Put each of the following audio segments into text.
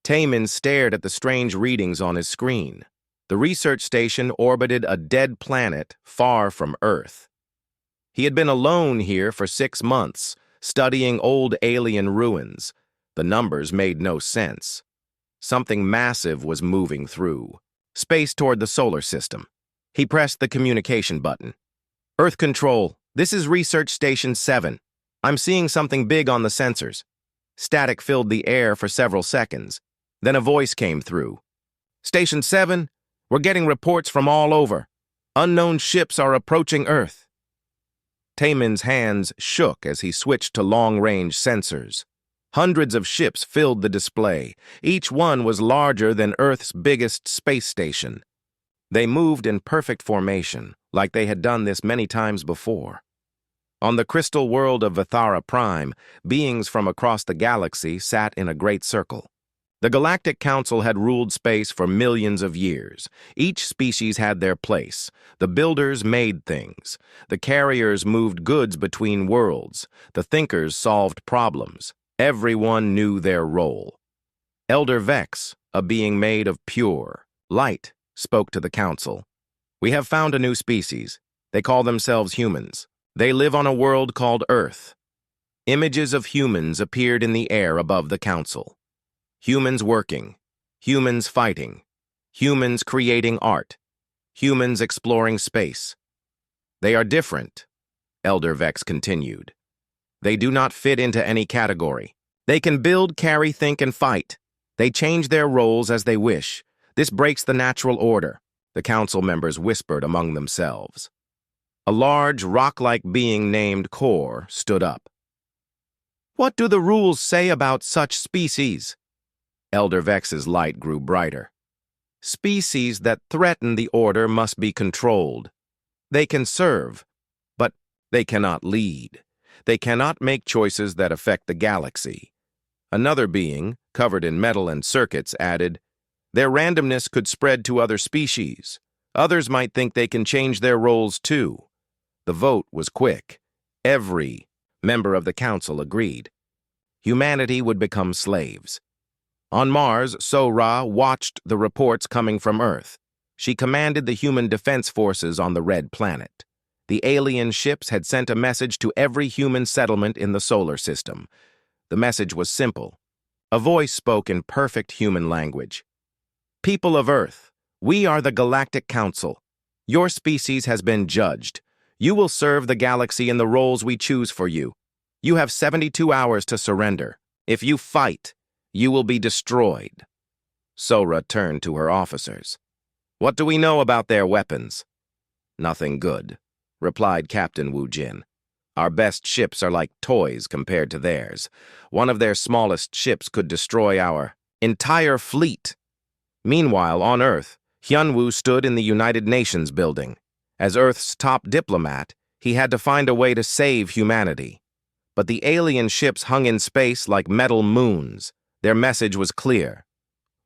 Taman stared at the strange readings on his screen. The research station orbited a dead planet far from Earth. He had been alone here for 6 months, studying old alien ruins. The numbers made no sense. Something massive was moving through space toward the solar system. He pressed the communication button. Earth Control, this is Research Station 7. I'm seeing something big on the sensors. Static filled the air for several seconds. Then a voice came through. Station 7, we're getting reports from all over. Unknown ships are approaching Earth. Taman's hands shook as he switched to long-range sensors. Hundreds of ships filled the display. Each one was larger than Earth's biggest space station. They moved in perfect formation, like they had done this many times before. On the crystal world of Vithara Prime, beings from across the galaxy sat in a great circle. The Galactic Council had ruled space for millions of years. Each species had their place. The builders made things. The carriers moved goods between worlds. The thinkers solved problems. Everyone knew their role. Elder Vex, a being made of pure light, spoke to the council. We have found a new species. They call themselves humans. They live on a world called Earth. Images of humans appeared in the air above the council. Humans working, humans fighting, humans creating art, humans exploring space. They are different, Elder Vex continued. They do not fit into any category. They can build, carry, think, and fight. They change their roles as they wish. This breaks the natural order, the council members whispered among themselves. A large, rock-like being named Kor stood up. What do the rules say about such species? Elder Vex's light grew brighter. Species that threaten the order must be controlled. They can serve, but they cannot lead. They cannot make choices that affect the galaxy. Another being, covered in metal and circuits, added, their randomness could spread to other species. Others might think they can change their roles too. The vote was quick. Every member of the council agreed. Humanity would become slaves. On Mars, Sora watched the reports coming from Earth. She commanded the human defense forces on the Red Planet. The alien ships had sent a message to every human settlement in the solar system. The message was simple. A voice spoke in perfect human language. People of Earth, we are the Galactic Council. Your species has been judged. You will serve the galaxy in the roles we choose for you. You have 72 hours to surrender. If you fight, you will be destroyed. Sora turned to her officers. What do we know about their weapons? Nothing good, replied Captain Wu Jin. Our best ships are like toys compared to theirs. One of their smallest ships could destroy our entire fleet. Meanwhile, on Earth, Hyunwoo stood in the United Nations building. As Earth's top diplomat, he had to find a way to save humanity. But the alien ships hung in space like metal moons. Their message was clear.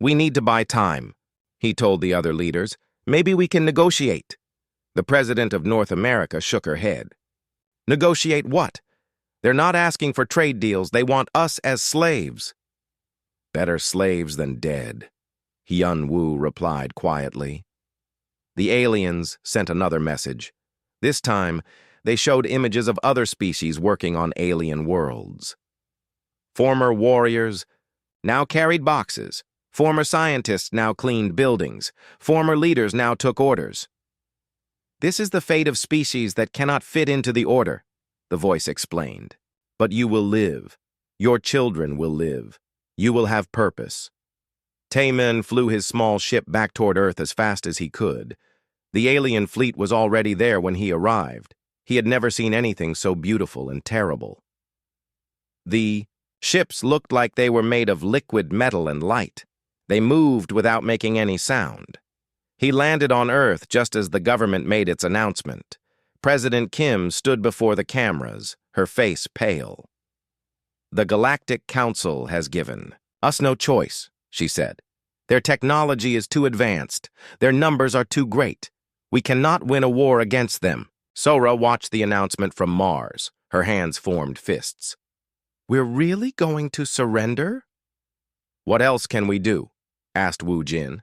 We need to buy time, he told the other leaders. Maybe we can negotiate. The president of North America shook her head. Negotiate what? They're not asking for trade deals. They want us as slaves. Better slaves than dead, Hyunwoo replied quietly. The aliens sent another message. This time, they showed images of other species working on alien worlds. Former warriors now carried boxes. Former scientists now cleaned buildings. Former leaders now took orders. This is the fate of species that cannot fit into the order, the voice explained. But you will live. Your children will live. You will have purpose. Taman flew his small ship back toward Earth as fast as he could. The alien fleet was already there when he arrived. He had never seen anything so beautiful and terrible. The ships looked like they were made of liquid metal and light. They moved without making any sound. He landed on Earth just as the government made its announcement. President Kim stood before the cameras, her face pale. The Galactic Council has given us no choice, she said. Their technology is too advanced. Their numbers are too great. We cannot win a war against them. Sora watched the announcement from Mars. Her hands formed fists. We're really going to surrender? "What else can we do?" asked Wu Jin.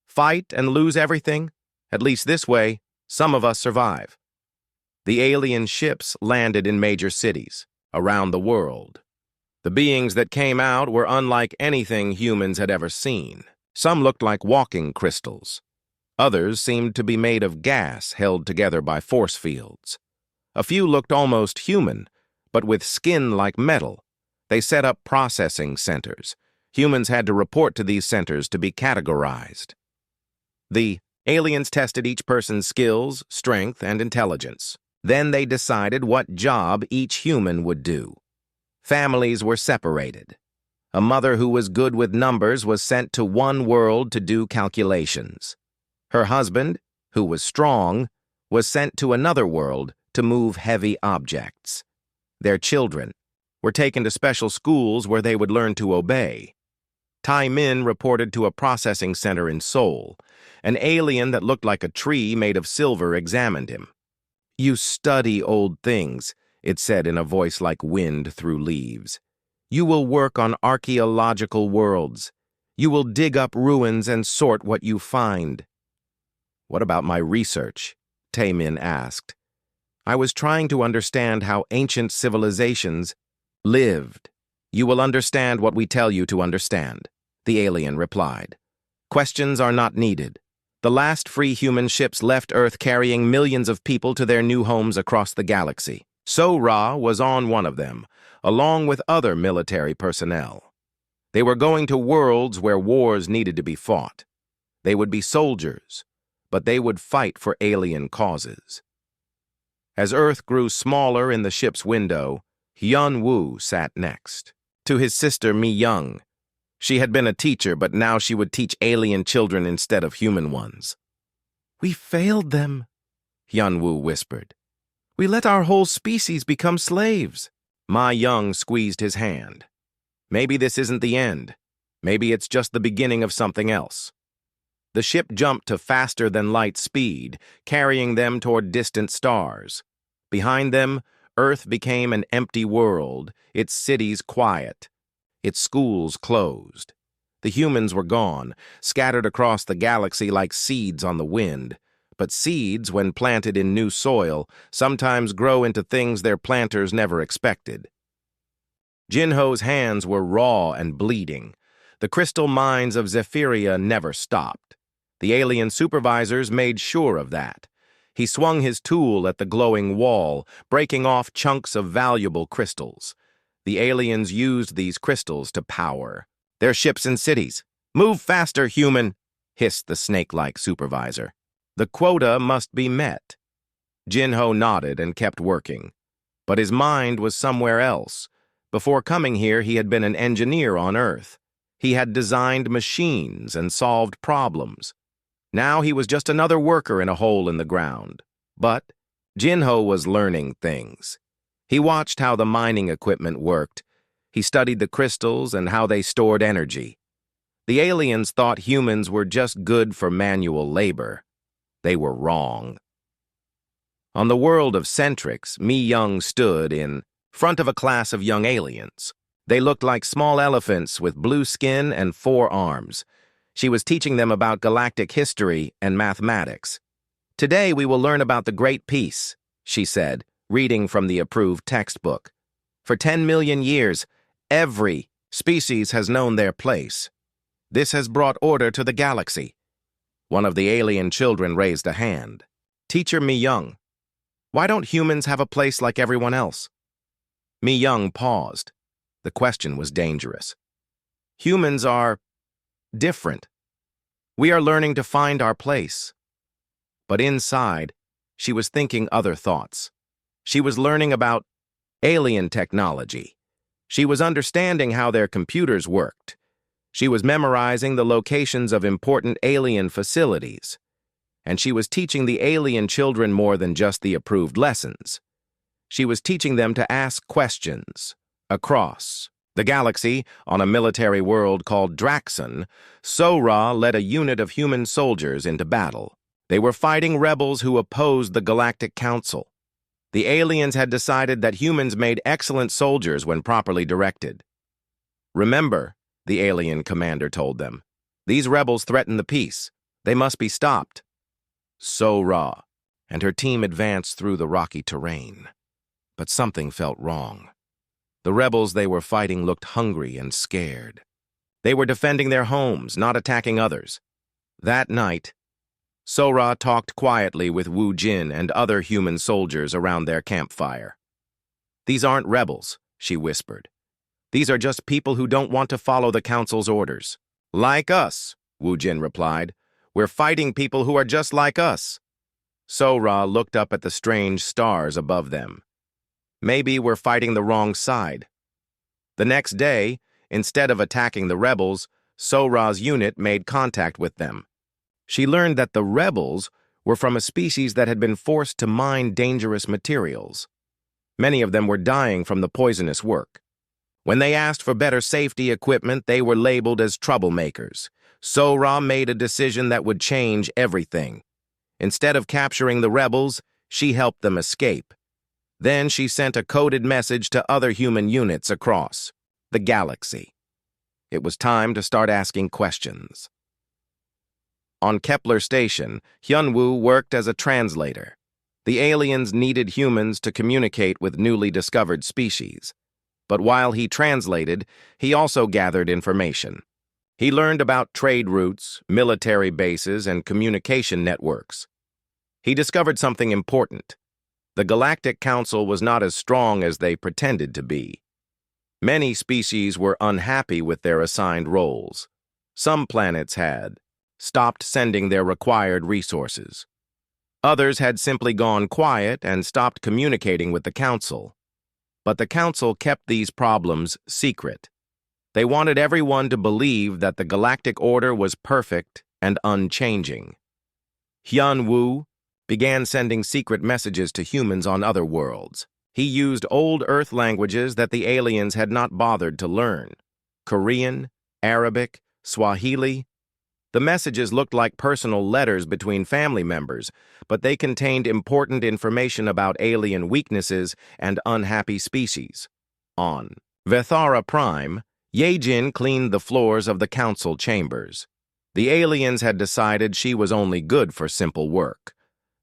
"Fight and lose everything? At least this way, some of us survive." The alien ships landed in major cities around the world. The beings that came out were unlike anything humans had ever seen. Some looked like walking crystals. Others seemed to be made of gas held together by force fields. A few looked almost human, but with skin like metal. They set up processing centers. Humans had to report to these centers to be categorized. The aliens tested each person's skills, strength, and intelligence. Then they decided what job each human would do. Families were separated. A mother who was good with numbers was sent to one world to do calculations. Her husband, who was strong, was sent to another world to move heavy objects. Their children were taken to special schools where they would learn to obey. Tai Min reported to a processing center in Seoul. An alien that looked like a tree made of silver examined him. "You study old things," it said in a voice like wind through leaves. "You will work on archaeological worlds. You will dig up ruins and sort what you find." "What about my research?" Tai Min asked. "I was trying to understand how ancient civilizations lived." "You will understand what we tell you to understand," the alien replied. "Questions are not needed. The last free human ships left Earth carrying millions of people to their new homes across the galaxy. So-Ra was on one of them, along with other military personnel. They were going to worlds where wars needed to be fought. They would be soldiers, but they would fight for alien causes." As Earth grew smaller in the ship's window, Hyun Woo sat next. To his sister Mi Young. She had been a teacher, but now she would teach alien children instead of human ones. "We failed them," Hyun Woo whispered. "We let our whole species become slaves." Ma Young squeezed his hand. "Maybe this isn't the end. Maybe it's just the beginning of something else." The ship jumped to faster-than-light speed, carrying them toward distant stars. Behind them, Earth became an empty world, its cities quiet, its schools closed. The humans were gone, scattered across the galaxy like seeds on the wind. But seeds, when planted in new soil, sometimes grow into things their planters never expected. Jinho's hands were raw and bleeding. The crystal mines of Zephyria never stopped. The alien supervisors made sure of that. He swung his tool at the glowing wall, breaking off chunks of valuable crystals. The aliens used these crystals to power their ships and cities. "Move faster, human," hissed the snake-like supervisor. "The quota must be met." Jinho nodded and kept working. But his mind was somewhere else. Before coming here, he had been an engineer on Earth. He had designed machines and solved problems. Now he was just another worker in a hole in the ground. But Jinho was learning things. He watched how the mining equipment worked. He studied the crystals and how they stored energy. The aliens thought humans were just good for manual labor. They were wrong. On the world of Centrix, Mi Young stood in front of a class of young aliens. They looked like small elephants with blue skin and 4 arms. She was teaching them about galactic history and mathematics. "Today we will learn about the Great Peace," she said, reading from the approved textbook. "For 10 million years, every species has known their place. This has brought order to the galaxy." One of the alien children raised a hand. "Teacher Mi Young, why don't humans have a place like everyone else?" Mi Young paused. The question was dangerous. "Humans are different. We are learning to find our place." But inside, she was thinking other thoughts. She was learning about alien technology. She was understanding how their computers worked. She was memorizing the locations of important alien facilities. And she was teaching the alien children more than just the approved lessons. She was teaching them to ask questions. Across the galaxy, on a military world called Draxon, So-Ra led a unit of human soldiers into battle. They were fighting rebels who opposed the Galactic Council. The aliens had decided that humans made excellent soldiers when properly directed. "Remember," the alien commander told them. "These rebels threaten the peace. They must be stopped." So-Ra and her team advanced through the rocky terrain. But something felt wrong. The rebels they were fighting looked hungry and scared. They were defending their homes, not attacking others. That night, So-Ra talked quietly with Wu Jin and other human soldiers around their campfire. "These aren't rebels," she whispered. "These are just people who don't want to follow the council's orders." "Like us," Wu Jin replied. "We're fighting people who are just like us." So-Ra looked up at the strange stars above them. "Maybe we're fighting the wrong side." The next day, instead of attacking the rebels, So-Ra's unit made contact with them. She learned that the rebels were from a species that had been forced to mine dangerous materials. Many of them were dying from the poisonous work. When they asked for better safety equipment, they were labeled as troublemakers. So-Ra made a decision that would change everything. Instead of capturing the rebels, she helped them escape. Then she sent a coded message to other human units across the galaxy. It was time to start asking questions. On Kepler Station, Hyun-Woo worked as a translator. The aliens needed humans to communicate with newly discovered species. But while he translated, he also gathered information. He learned about trade routes, military bases, and communication networks. He discovered something important. The Galactic Council was not as strong as they pretended to be. Many species were unhappy with their assigned roles. Some planets had stopped sending their required resources. Others had simply gone quiet and stopped communicating with the Council. But the Council kept these problems secret. They wanted everyone to believe that the Galactic Order was perfect and unchanging. Hyun-Woo began sending secret messages to humans on other worlds. He used old Earth languages that the aliens had not bothered to learn: Korean, Arabic, Swahili. The messages looked like personal letters between family members, but they contained important information about alien weaknesses and unhappy species. On Vethara Prime, Ye-Jin cleaned the floors of the council chambers. The aliens had decided she was only good for simple work.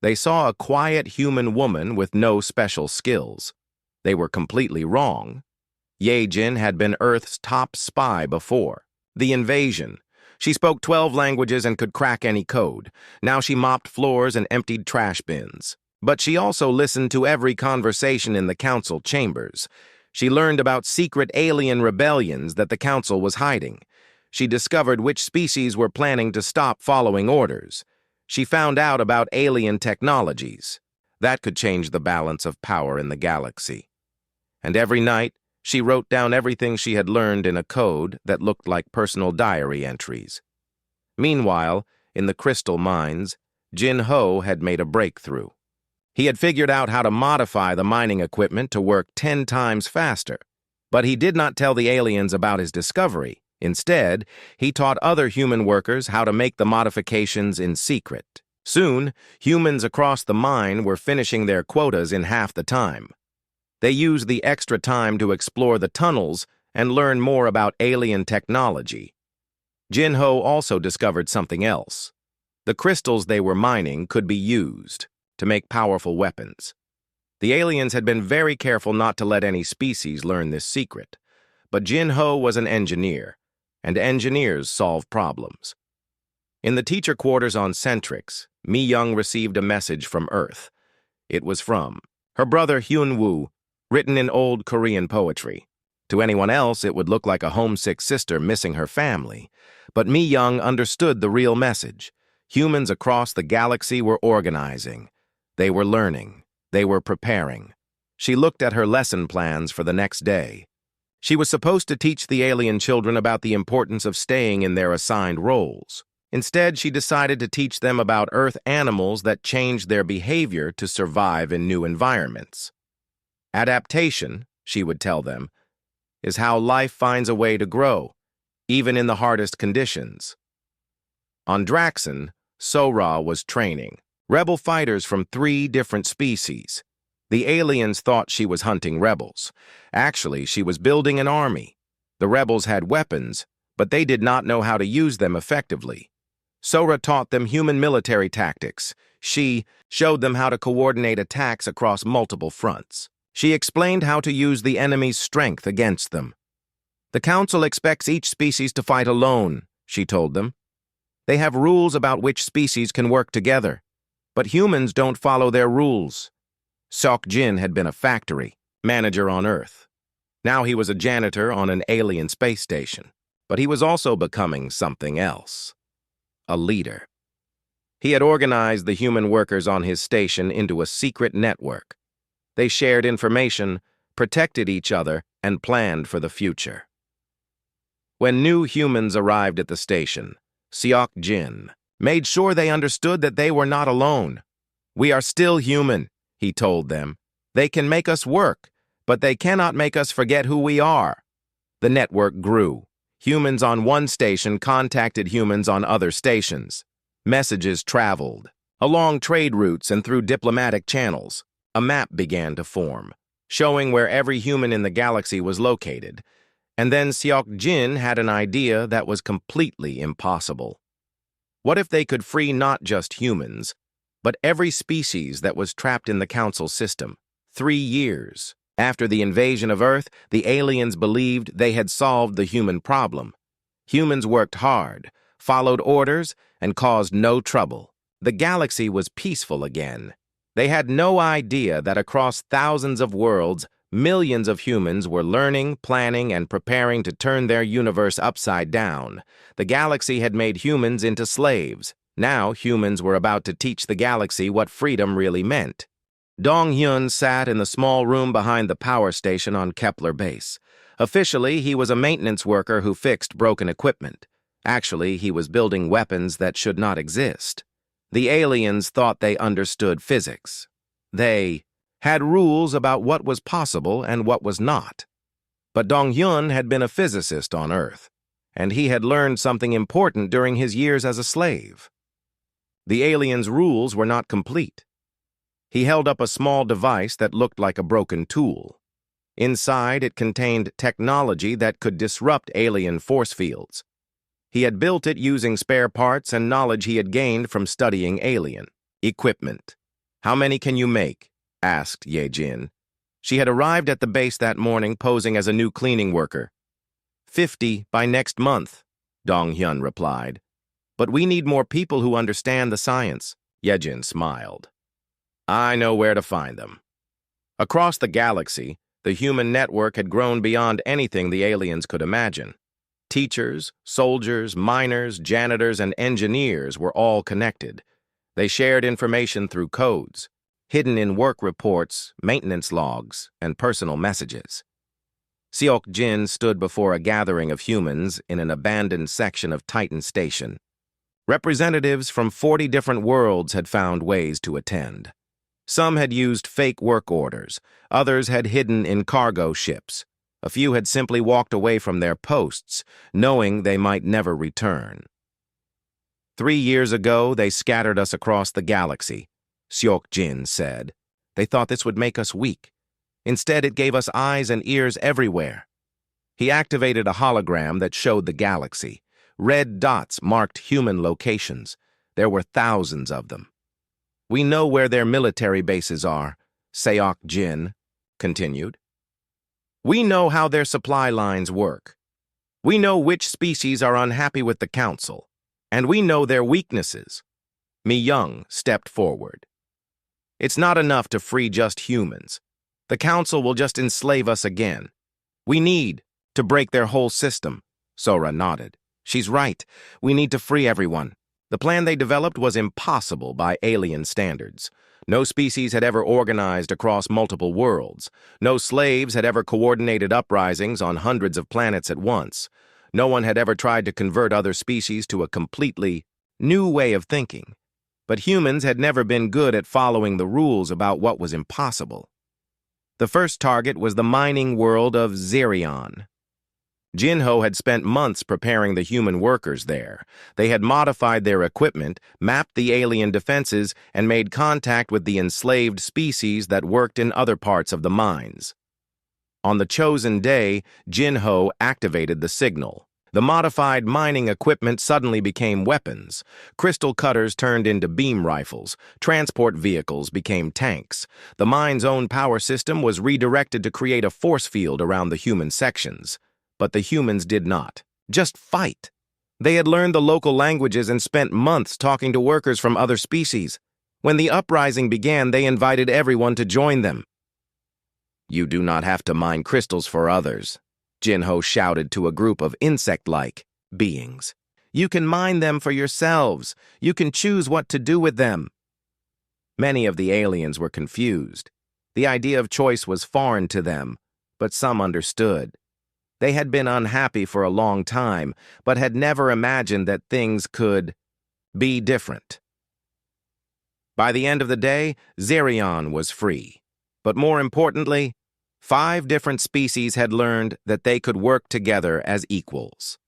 They saw a quiet human woman with no special skills. They were completely wrong. Ye-Jin had been Earth's top spy before. The invasion. She spoke 12 languages and could crack any code. Now she mopped floors and emptied trash bins. But she also listened to every conversation in the council chambers. She learned about secret alien rebellions that the council was hiding. She discovered which species were planning to stop following orders. She found out about alien technologies. That could change the balance of power in the galaxy. And every night, she wrote down everything she had learned in a code that looked like personal diary entries. Meanwhile, in the crystal mines, Jin-Ho had made a breakthrough. He had figured out how to modify the mining equipment to work 10 times faster. But he did not tell the aliens about his discovery. Instead, he taught other human workers how to make the modifications in secret. Soon, humans across the mine were finishing their quotas in half the time. They used the extra time to explore the tunnels and learn more about alien technology. Jin-Ho also discovered something else. The crystals they were mining could be used to make powerful weapons. The aliens had been very careful not to let any species learn this secret. But Jin-Ho was an engineer, and engineers solve problems. In the teacher quarters on Centrix, Mi-Young received a message from Earth. It was from her brother Hyun-Woo, written in old Korean poetry. To anyone else, it would look like a homesick sister missing her family. But Mi-Young understood the real message. Humans across the galaxy were organizing. They were learning. They were preparing. She looked at her lesson plans for the next day. She was supposed to teach the alien children about the importance of staying in their assigned roles. Instead, she decided to teach them about Earth animals that changed their behavior to survive in new environments. Adaptation, she would tell them, is how life finds a way to grow, even in the hardest conditions. On Draxon, So-Ra was training rebel fighters from 3 different species. The aliens thought she was hunting rebels. Actually, she was building an army. The rebels had weapons, but they did not know how to use them effectively. Sora taught them human military tactics. She showed them how to coordinate attacks across multiple fronts. She explained how to use the enemy's strength against them. The Council expects each species to fight alone, she told them. They have rules about which species can work together, but humans don't follow their rules. Seok Jin had been a factory manager on Earth. Now he was a janitor on an alien space station, but he was also becoming something else. A leader. He had organized the human workers on his station into a secret network. They shared information, protected each other, and planned for the future. When new humans arrived at the station, Seok Jin made sure they understood that they were not alone. "We are still human," he told them. "They can make us work, but they cannot make us forget who we are." The network grew. Humans on one station contacted humans on other stations. Messages traveled along trade routes and through diplomatic channels. A map began to form, showing where every human in the galaxy was located. And then Seok Jin had an idea that was completely impossible. What if they could free not just humans, but every species that was trapped in the Council system? 3 years after the invasion of Earth, the aliens believed they had solved the human problem. Humans worked hard, followed orders, and caused no trouble. The galaxy was peaceful again. They had no idea that across thousands of worlds, millions of humans were learning, planning, and preparing to turn their universe upside down. The galaxy had made humans into slaves. Now humans were about to teach the galaxy what freedom really meant. Dong Hyun sat in the small room behind the power station on Kepler base. Officially, he was a maintenance worker who fixed broken equipment. Actually, he was building weapons that should not exist. The aliens thought they understood physics. They had rules about what was possible and what was not. But Dong Hyun had been a physicist on Earth, and he had learned something important during his years as a slave. The aliens' rules were not complete. He held up a small device that looked like a broken tool. Inside, it contained technology that could disrupt alien force fields. He had built it using spare parts and knowledge he had gained from studying alien equipment. "How many can you make?" asked Ye Jin. She had arrived at the base that morning posing as a new cleaning worker. 50 by next month, Dong Hyun replied. "But we need more people who understand the science." Ye Jin smiled. "I know where to find them." Across the galaxy, the human network had grown beyond anything the aliens could imagine. Teachers, soldiers, miners, janitors, and engineers were all connected. They shared information through codes, hidden in work reports, maintenance logs, and personal messages. Seok Jin stood before a gathering of humans in an abandoned section of Titan Station. Representatives from 40 different worlds had found ways to attend. Some had used fake work orders, others had hidden in cargo ships. A few had simply walked away from their posts, knowing they might never return. 3 years ago, they scattered us across the galaxy, Seok Jin said. They thought this would make us weak. Instead, it gave us eyes and ears everywhere. He activated a hologram that showed the galaxy. Red dots marked human locations. There were thousands of them. "We know where their military bases are," Seok Jin continued. "We know how their supply lines work. We know which species are unhappy with the Council, and we know their weaknesses." Mi Young stepped forward. "It's not enough to free just humans. The Council will just enslave us again. We need to break their whole system." Sora nodded. "She's right. We need to free everyone." The plan they developed was impossible by alien standards. No species had ever organized across multiple worlds. No slaves had ever coordinated uprisings on hundreds of planets at once. No one had ever tried to convert other species to a completely new way of thinking. But humans had never been good at following the rules about what was impossible. The first target was the mining world of Zerion. Jinho had spent months preparing the human workers there. They had modified their equipment, mapped the alien defenses, and made contact with the enslaved species that worked in other parts of the mines. On the chosen day, Jinho activated the signal. The modified mining equipment suddenly became weapons. Crystal cutters turned into beam rifles. Transport vehicles became tanks. The mine's own power system was redirected to create a force field around the human sections. But the humans did not. Just fight. They had learned the local languages and spent months talking to workers from other species. When the uprising began, they invited everyone to join them. "You do not have to mine crystals for others," Jinho shouted to a group of insect-like beings. "You can mine them for yourselves. You can choose what to do with them." Many of the aliens were confused. The idea of choice was foreign to them, but some understood. They had been unhappy for a long time, but had never imagined that things could be different. By the end of the day, Zerion was free. But more importantly, 5 different species had learned that they could work together as equals.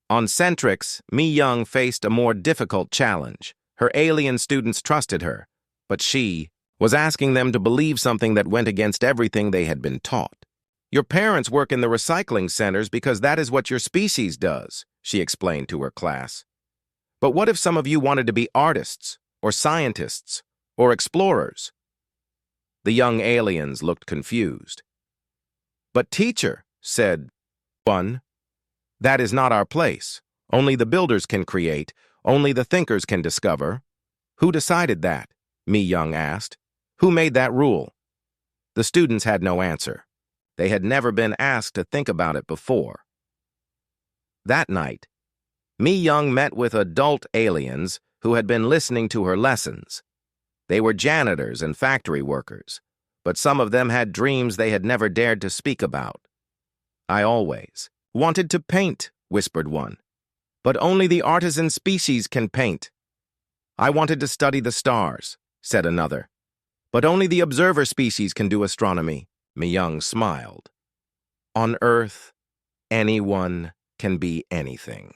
On Centrix, Mi Young faced a more difficult challenge. Her alien students trusted her, but she was asking them to believe something that went against everything they had been taught. "Your parents work in the recycling centers because that is what your species does," she explained to her class. "But what if some of you wanted to be artists, or scientists, or explorers?" The young aliens looked confused. "But teacher," said one, "that is not our place. Only the builders can create, only the thinkers can discover." "Who decided that?" Mi Young asked. "Who made that rule?" The students had no answer. They had never been asked to think about it before. That night, Mi Young met with adult aliens who had been listening to her lessons. They were janitors and factory workers, but some of them had dreams they had never dared to speak about. "I always wanted to paint," whispered one. "But only the artisan species can paint." "I wanted to study the stars," said another. "But only the observer species can do astronomy." Mi Young smiled. "On Earth, anyone can be anything.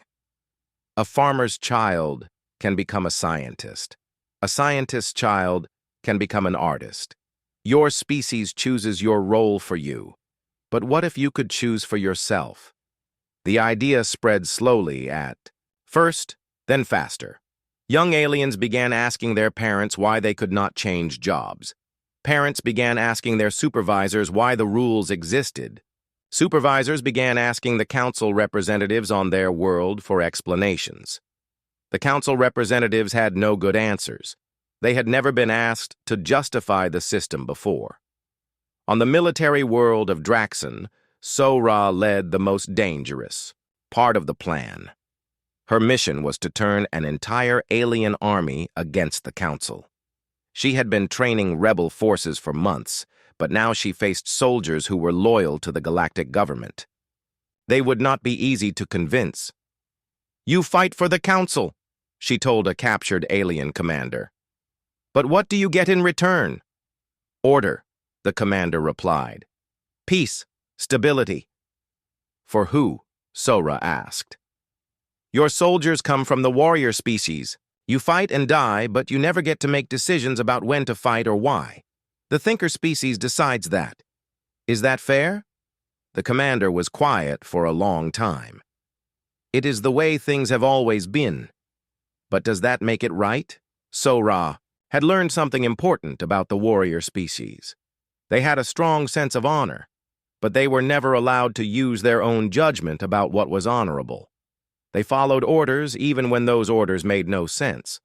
A farmer's child can become a scientist. A scientist's child can become an artist. Your species chooses your role for you. But what if you could choose for yourself?" The idea spread slowly at first, then faster. Young aliens began asking their parents why they could not change jobs. Parents began asking their supervisors why the rules existed. Supervisors began asking the council representatives on their world for explanations. The council representatives had no good answers. They had never been asked to justify the system before. On the military world of Draxon, Sora led the most dangerous part of the plan. Her mission was to turn an entire alien army against the council. She had been training rebel forces for months, but now she faced soldiers who were loyal to the galactic government. They would not be easy to convince. "You fight for the council," she told a captured alien commander. "But what do you get in return?" "Order," the commander replied. "Peace, stability." "For who?" Sora asked. "Your soldiers come from the warrior species. You fight and die, but you never get to make decisions about when to fight or why. The thinker species decides that. Is that fair?" The commander was quiet for a long time. "It is the way things have always been. But does that make it right?" Sora had learned something important about the warrior species. They had a strong sense of honor, but they were never allowed to use their own judgment about what was honorable. They followed orders even when those orders made no sense.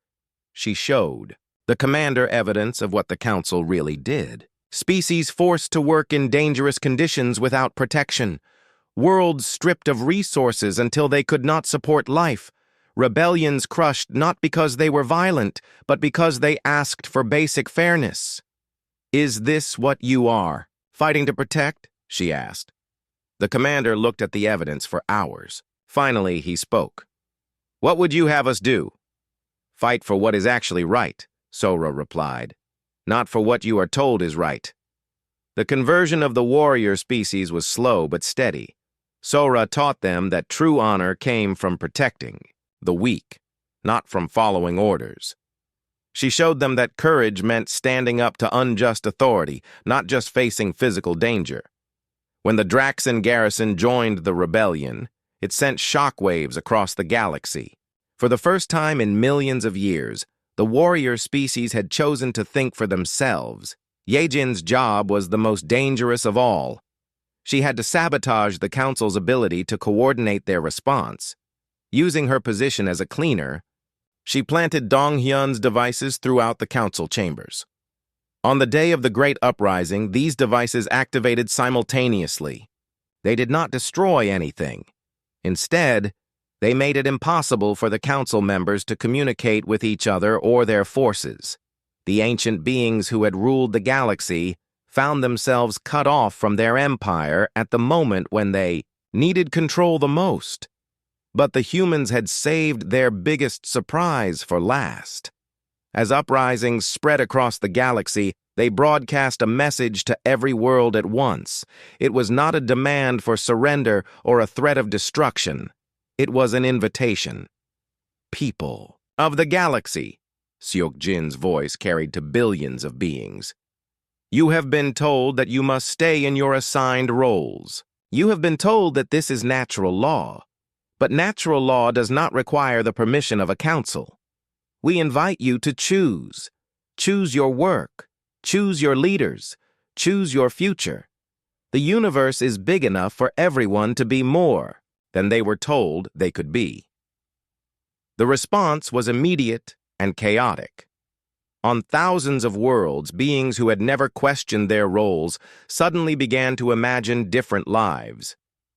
She showed the commander evidence of what the council really did. Species forced to work in dangerous conditions without protection. Worlds stripped of resources until they could not support life. Rebellions crushed not because they were violent, but because they asked for basic fairness. "Is this what you are, fighting to protect?" she asked. The commander looked at the evidence for hours. Finally, he spoke. "What would you have us do?" "Fight for what is actually right," Sora replied. "Not for what you are told is right." The conversion of the warrior species was slow but steady. Sora taught them that true honor came from protecting the weak, not from following orders. She showed them that courage meant standing up to unjust authority, not just facing physical danger. When the Draxon garrison joined the rebellion, It sent shockwaves across the galaxy. For the first time in millions of years, the warrior species had chosen to think for themselves. Yejin's job was the most dangerous of all. She had to sabotage the Council's ability to coordinate their response. Using her position as a cleaner, she planted Donghyun's devices throughout the Council chambers. On the day of the Great Uprising, these devices activated simultaneously. They did not destroy anything. Instead, they made it impossible for the Council members to communicate with each other or their forces. The ancient beings who had ruled the galaxy found themselves cut off from their empire at the moment when they needed control the most. But the humans had saved their biggest surprise for last. As uprisings spread across the galaxy, they broadcast a message to every world at once. It was not a demand for surrender or a threat of destruction. It was an invitation. People of the galaxy, Seok-jin's voice carried to billions of beings. You have been told that you must stay in your assigned roles. You have been told that this is natural law. But natural law does not require the permission of a council. We invite you to choose. Choose your work. Choose your leaders. Choose your future. The universe is big enough for everyone to be more than they were told they could be. The response was immediate and chaotic. On thousands of worlds, beings who had never questioned their roles suddenly began to imagine different lives.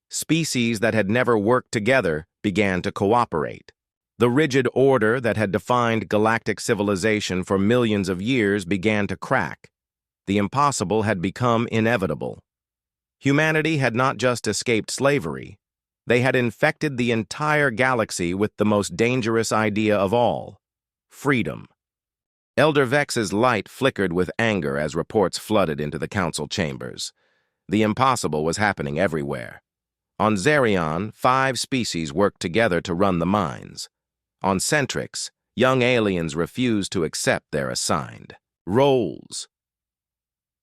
Species that had never worked together began to cooperate. The rigid order that had defined galactic civilization for millions of years began to crack. The impossible had become inevitable. Humanity had not just escaped slavery. They had infected the entire galaxy with the most dangerous idea of all: freedom. Elder Vex's light flickered with anger as reports flooded into the council chambers. The impossible was happening everywhere. On Zerion, 5 species worked together to run the mines. On Centrix, young aliens refused to accept their assigned roles.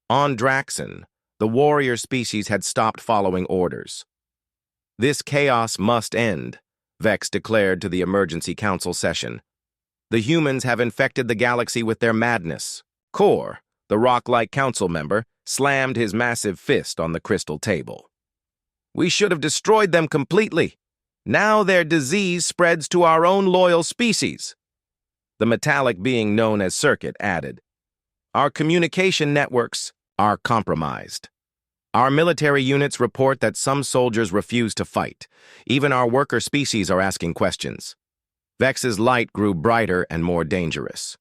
On Draxon, the warrior species had stopped following orders. This chaos must end, Vex declared to the emergency council session. The humans have infected the galaxy with their madness. Kor, the rock-like council member, slammed his massive fist on the crystal table. We should have destroyed them completely. Now their disease spreads to our own loyal species. The metallic being known as Circuit added, Our communication networks are compromised. Our military units report that some soldiers refuse to fight. Even our worker species are asking questions. Vex's light grew brighter and more dangerous.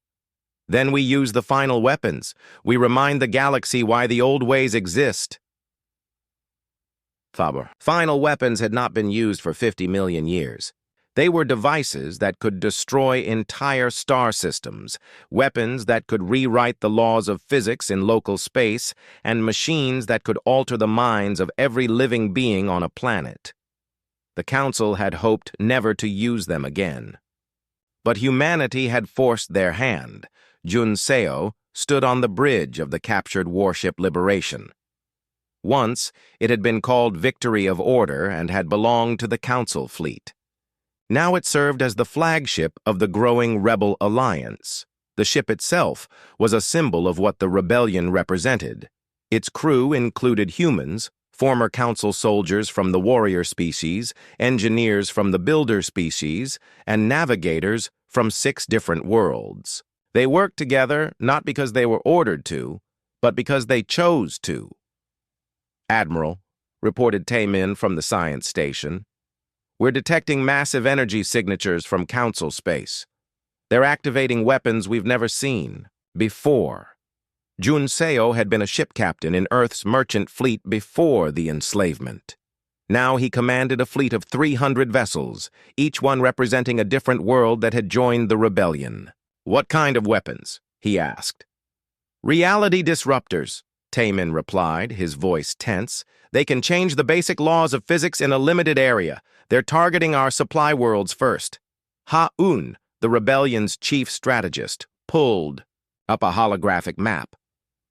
Then we use the final weapons. We remind the galaxy why the old ways exist. Faber. Final weapons had not been used for 50 million years. They were devices that could destroy entire star systems, weapons that could rewrite the laws of physics in local space, and machines that could alter the minds of every living being on a planet. The Council had hoped never to use them again. But humanity had forced their hand. Jun Seo stood on the bridge of the captured warship Liberation. Once, it had been called Victory of Order and had belonged to the Council fleet. Now it served as the flagship of the growing rebel alliance. The ship itself was a symbol of what the rebellion represented. Its crew included humans, former Council soldiers from the warrior species, engineers from the builder species, and navigators from 6 different worlds. They worked together not because they were ordered to, but because they chose to. Admiral, reported Taemin from the science station, we're detecting massive energy signatures from Council space. They're activating weapons we've never seen before. Jun Seo had been a ship captain in Earth's merchant fleet before the enslavement. Now he commanded a fleet of 300 vessels, each one representing a different world that had joined the rebellion. What kind of weapons? He asked. Reality disruptors, Taemin replied, his voice tense. They can change the basic laws of physics in a limited area. They're targeting our supply worlds first. Ha-Un, the rebellion's chief strategist, pulled up a holographic map.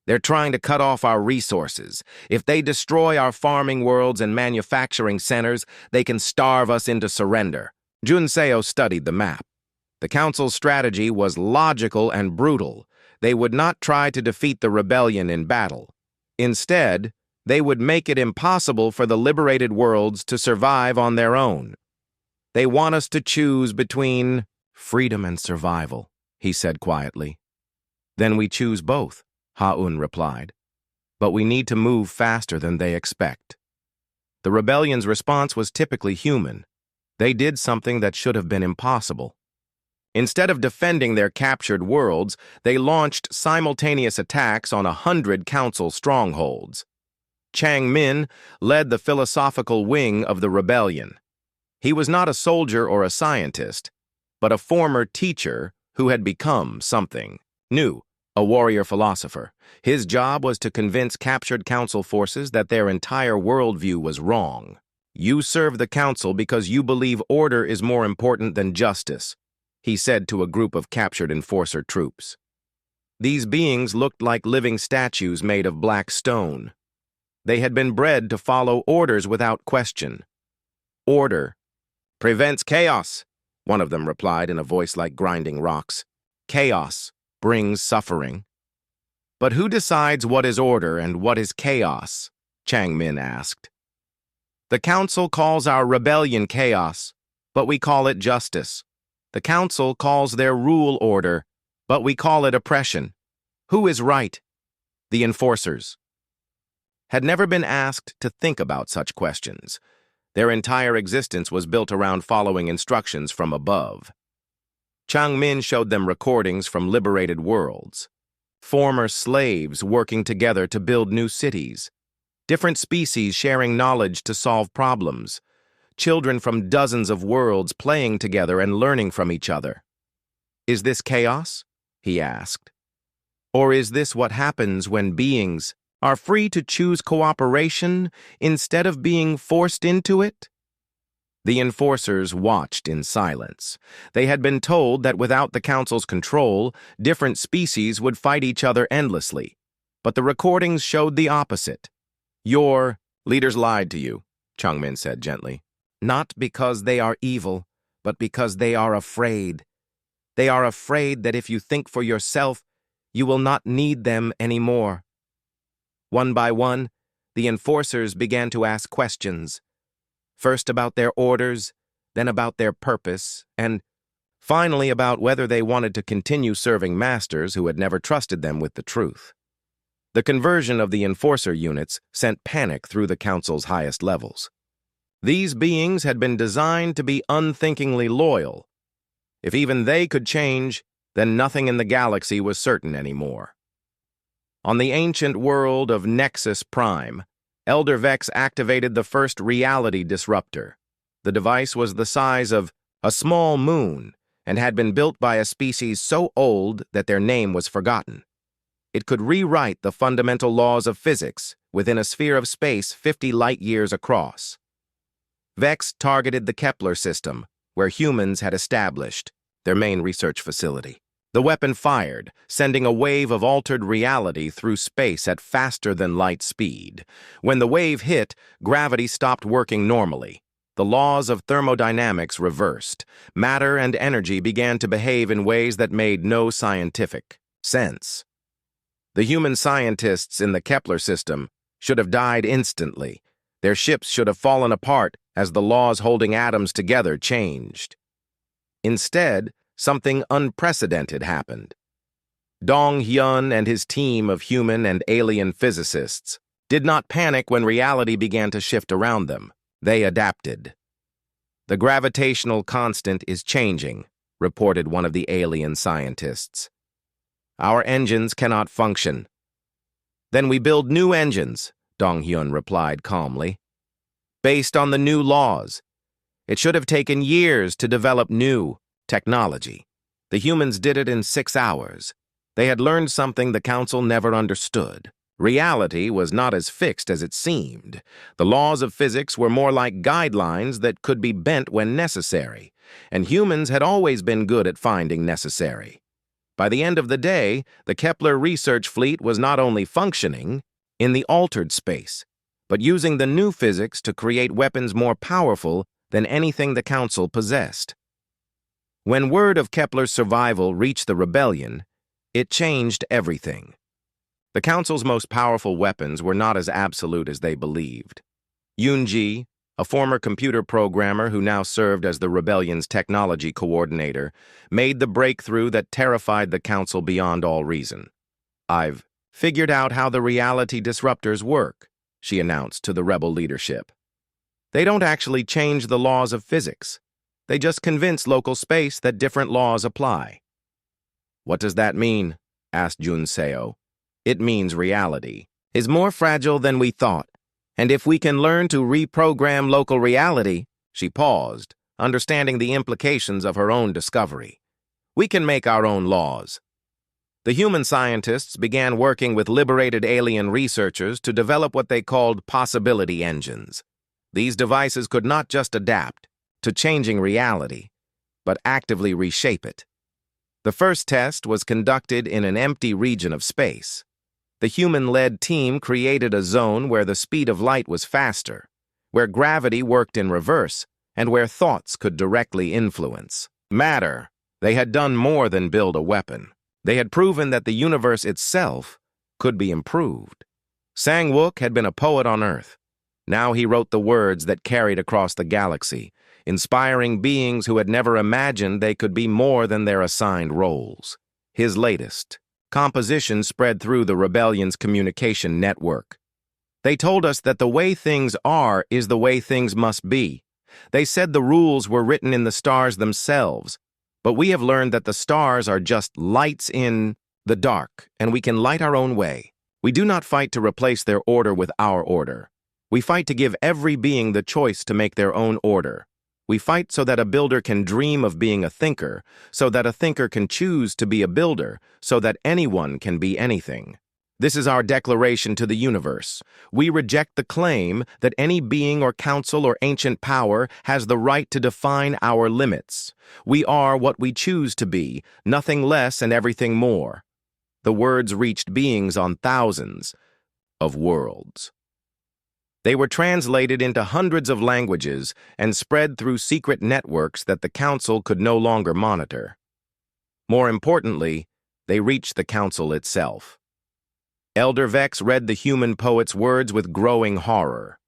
They're trying to cut off our resources. If they destroy our farming worlds and manufacturing centers, they can starve us into surrender. Junseo studied the map. The Council's strategy was logical and brutal. They would not try to defeat the rebellion in battle. Instead, they would make it impossible for the liberated worlds to survive on their own. They want us to choose between freedom and survival, he said quietly. Then we choose both, Ha-un replied. But we need to move faster than they expect. The rebellion's response was typically human. They did something that should have been impossible. Instead of defending their captured worlds, they launched simultaneous attacks on 100 council strongholds. Chang Min led the philosophical wing of the rebellion. He was not a soldier or a scientist, but a former teacher who had become something new, a warrior philosopher. His job was to convince captured council forces that their entire worldview was wrong. You serve the council because you believe order is more important than justice, he said to a group of captured enforcer troops. These beings looked like living statues made of black stone. They had been bred to follow orders without question. Order prevents chaos, one of them replied in a voice like grinding rocks. Chaos brings suffering. But who decides what is order and what is chaos? Chang Min asked. The council calls our rebellion chaos, but we call it justice. The council calls their rule order, but we call it oppression. Who is right? The enforcers had never been asked to think about such questions. Their entire existence was built around following instructions from above. Chang Min showed them recordings from liberated worlds. Former slaves working together to build new cities. Different species sharing knowledge to solve problems. Children from dozens of worlds playing together and learning from each other. Is this chaos? He asked. Or is this what happens when beings are free to choose cooperation instead of being forced into it? The enforcers watched in silence. They had been told that without the council's control, different species would fight each other endlessly. But the recordings showed the opposite. Your leaders lied to you, Chang Min said gently. Not because they are evil, but because they are afraid. They are afraid that if you think for yourself, you will not need them anymore. One by one, the enforcers began to ask questions. First about their orders, then about their purpose, and finally about whether they wanted to continue serving masters who had never trusted them with the truth. The conversion of the enforcer units sent panic through the council's highest levels. These beings had been designed to be unthinkingly loyal. If even they could change, then nothing in the galaxy was certain anymore. On the ancient world of Nexus Prime, Elder Vex activated the first reality disruptor. The device was the size of a small moon and had been built by a species so old that their name was forgotten. It could rewrite the fundamental laws of physics within a sphere of space 50 light-years across. Vex targeted the Kepler system, where humans had established their main research facility. The weapon fired, sending a wave of altered reality through space at faster-than-light speed. When the wave hit, gravity stopped working normally. The laws of thermodynamics reversed. Matter and energy began to behave in ways that made no scientific sense. The human scientists in the Kepler system should have died instantly. Their ships should have fallen apart as the laws holding atoms together changed. Instead, something unprecedented happened. Dong Hyun and his team of human and alien physicists did not panic when reality began to shift around them. They adapted. The gravitational constant is changing, reported one of the alien scientists. Our engines cannot function. Then we build new engines, Dong Hyun replied calmly. Based on the new laws. It should have taken years to develop new technology. The humans did it in 6 hours. They had learned something the council never understood. Reality was not as fixed as it seemed. The laws of physics were more like guidelines that could be bent when necessary, and humans had always been good at finding necessary. By the end of the day, the Kepler research fleet was not only functioning in the altered space, but using the new physics to create weapons more powerful than anything the Council possessed. When word of Kepler's survival reached the rebellion, it changed everything. The Council's most powerful weapons were not as absolute as they believed. Yunji, a former computer programmer who now served as the rebellion's technology coordinator, made the breakthrough that terrified the Council beyond all reason. "I've figured out how the reality disruptors work," she announced to the rebel leadership. "They don't actually change the laws of physics. They just convince local space that different laws apply." "What does that mean?" asked Junseo. "It means reality is more fragile than we thought, and if we can learn to reprogram local reality," she paused, understanding the implications of her own discovery, "we can make our own laws." The human scientists began working with liberated alien researchers to develop what they called possibility engines. These devices could not just adapt to changing reality, but actively reshape it. The first test was conducted in an empty region of space. The human-led team created a zone where the speed of light was faster, where gravity worked in reverse, and where thoughts could directly influence matter. They had done more than build a weapon. They had proven that the universe itself could be improved. Sang-wook had been a poet on Earth. Now he wrote the words that carried across the galaxy, inspiring beings who had never imagined they could be more than their assigned roles. His latest composition spread through the rebellion's communication network. "They told us that the way things are is the way things must be. They said the rules were written in the stars themselves, but we have learned that the stars are just lights in the dark, and we can light our own way. We do not fight to replace their order with our order. We fight to give every being the choice to make their own order. We fight so that a builder can dream of being a thinker, so that a thinker can choose to be a builder, so that anyone can be anything. This is our declaration to the universe. We reject the claim that any being or council or ancient power has the right to define our limits. We are what we choose to be, nothing less and everything more." The words reached beings on thousands of worlds. They were translated into hundreds of languages and spread through secret networks that the Council could no longer monitor. More importantly, they reached the Council itself. Elder Vex read the human poet's words with growing horror.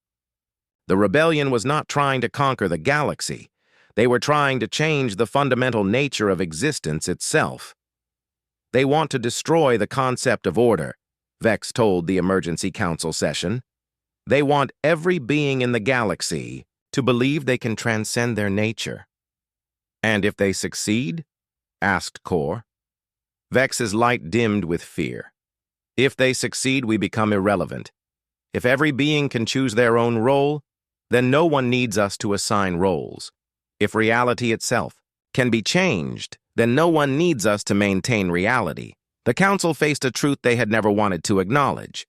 The rebellion was not trying to conquer the galaxy. They were trying to change the fundamental nature of existence itself. "They want to destroy the concept of order," Vex told the emergency council session. "They want every being in the galaxy to believe they can transcend their nature." "And if they succeed?" asked Core. Vex's light dimmed with fear. "If they succeed, we become irrelevant. If every being can choose their own role, then no one needs us to assign roles. If reality itself can be changed, then no one needs us to maintain reality." The Council faced a truth they had never wanted to acknowledge.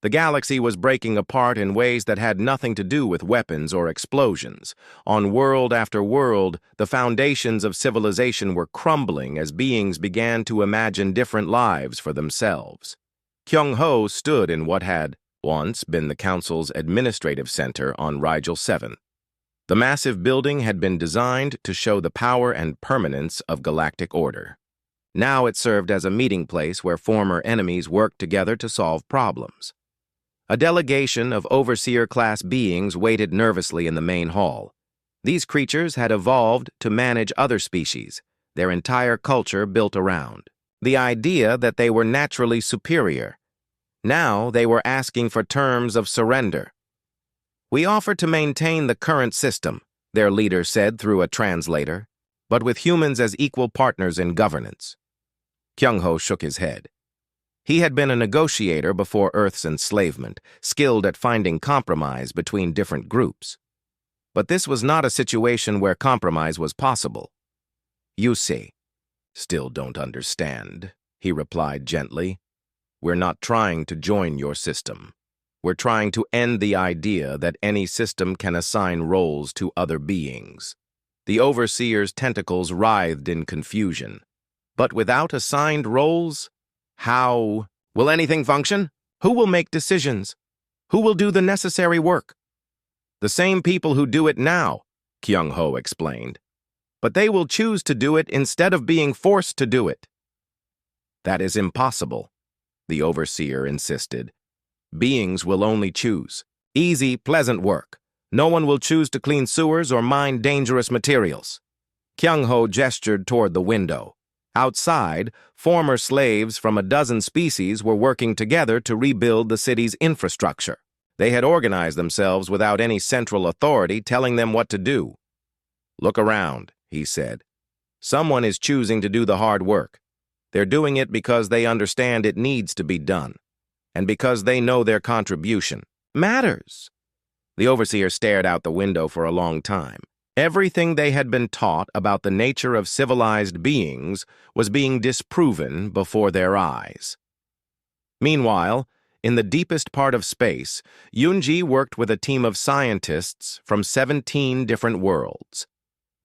The galaxy was breaking apart in ways that had nothing to do with weapons or explosions. On world after world, the foundations of civilization were crumbling as beings began to imagine different lives for themselves. Kyung-ho stood in what had once been the Council's administrative center on Rigel 7. The massive building had been designed to show the power and permanence of galactic order. Now it served as a meeting place where former enemies worked together to solve problems. A delegation of overseer-class beings waited nervously in the main hall. These creatures had evolved to manage other species, their entire culture built around the idea that they were naturally superior. Now they were asking for terms of surrender. "We offer to maintain the current system," their leader said through a translator, "but with humans as equal partners in governance." Kyung-ho shook his head. He had been a negotiator before Earth's enslavement, skilled at finding compromise between different groups. But this was not a situation where compromise was possible. "You see, still don't understand," he replied gently. "We're not trying to join your system. We're trying to end the idea that any system can assign roles to other beings." The overseer's tentacles writhed in confusion. But without assigned roles, how will anything function? Who will make decisions? Who will do the necessary work? The same people who do it now, Kyung-ho explained. But they will choose to do it instead of being forced to do it. That is impossible, the overseer insisted. Beings will only choose. Easy, pleasant work. No one will choose to clean sewers or mine dangerous materials. Kyung-ho gestured toward the window. Outside, former slaves from a dozen species were working together to rebuild the city's infrastructure. They had organized themselves without any central authority telling them what to do. Look around, he said. Someone is choosing to do the hard work. They're doing it because they understand it needs to be done, and because they know their contribution matters. The overseer stared out the window for a long time. Everything they had been taught about the nature of civilized beings was being disproven before their eyes. Meanwhile, in the deepest part of space, Yoonji worked with a team of scientists from 17 different worlds.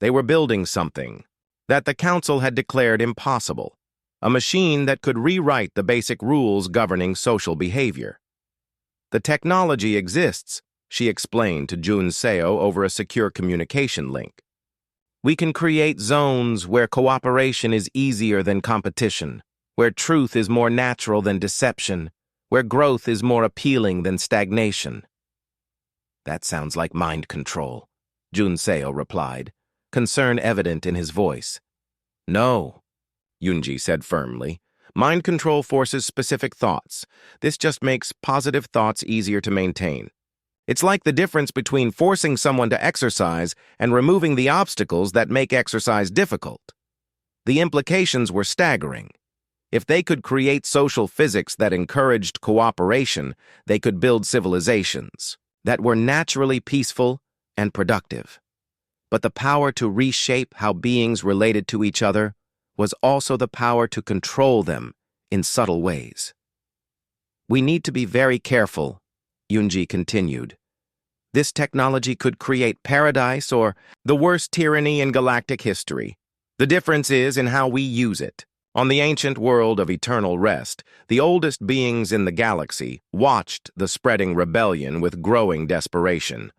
They were building something that the Council had declared impossible, a machine that could rewrite the basic rules governing social behavior. The technology exists, she explained to Jun Seo over a secure communication link. We can create zones where cooperation is easier than competition, where truth is more natural than deception, where growth is more appealing than stagnation. That sounds like mind control, Jun Seo replied, concern evident in his voice. No, Yoonji said firmly. Mind control forces specific thoughts. This just makes positive thoughts easier to maintain. It's like the difference between forcing someone to exercise and removing the obstacles that make exercise difficult. The implications were staggering. If they could create social physics that encouraged cooperation, they could build civilizations that were naturally peaceful and productive. But the power to reshape how beings related to each other was also the power to control them in subtle ways. We need to be very careful, Yoonji continued. This technology could create paradise or the worst tyranny in galactic history. The difference is in how we use it. On the ancient world of eternal rest, the oldest beings in the galaxy watched the spreading rebellion with growing desperation.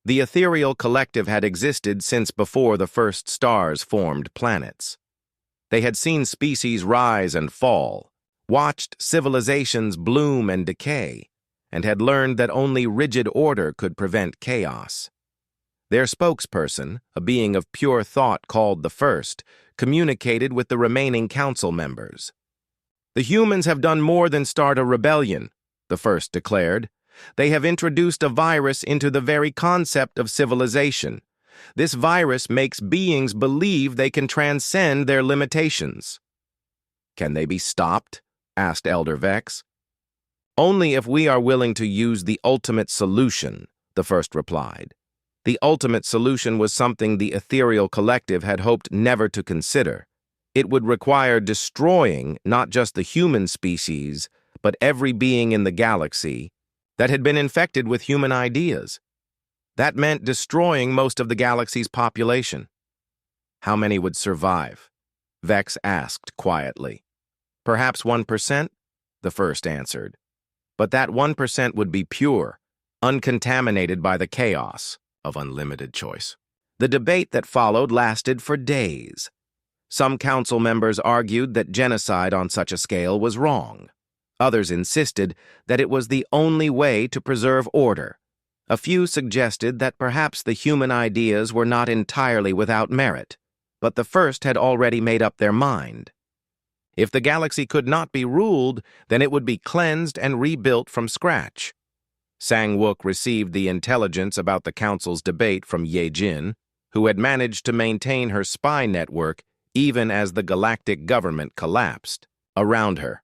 The ethereal collective had existed since before the first stars formed planets. They had seen species rise and fall, watched civilizations bloom and decay, and had learned that only rigid order could prevent chaos. Their spokesperson, a being of pure thought called the First, communicated with the remaining council members. The humans have done more than start a rebellion, the First declared. They have introduced a virus into the very concept of civilization. This virus makes beings believe they can transcend their limitations. Can they be stopped? Asked Elder Vex. Only if we are willing to use the ultimate solution, the First replied. The ultimate solution was something the ethereal collective had hoped never to consider. It would require destroying not just the human species, but every being in the galaxy that had been infected with human ideas. That meant destroying most of the galaxy's population. How many would survive? Vex asked quietly. Perhaps 1%, the First answered. But that 1% would be pure, uncontaminated by the chaos of unlimited choice. The debate that followed lasted for days. Some council members argued that genocide on such a scale was wrong. Others insisted that it was the only way to preserve order. A few suggested that perhaps the human ideas were not entirely without merit, but the First had already made up their mind. If the galaxy could not be ruled, then it would be cleansed and rebuilt from scratch. Sang-wook received the intelligence about the council's debate from Ye-jin, who had managed to maintain her spy network even as the galactic government collapsed around her.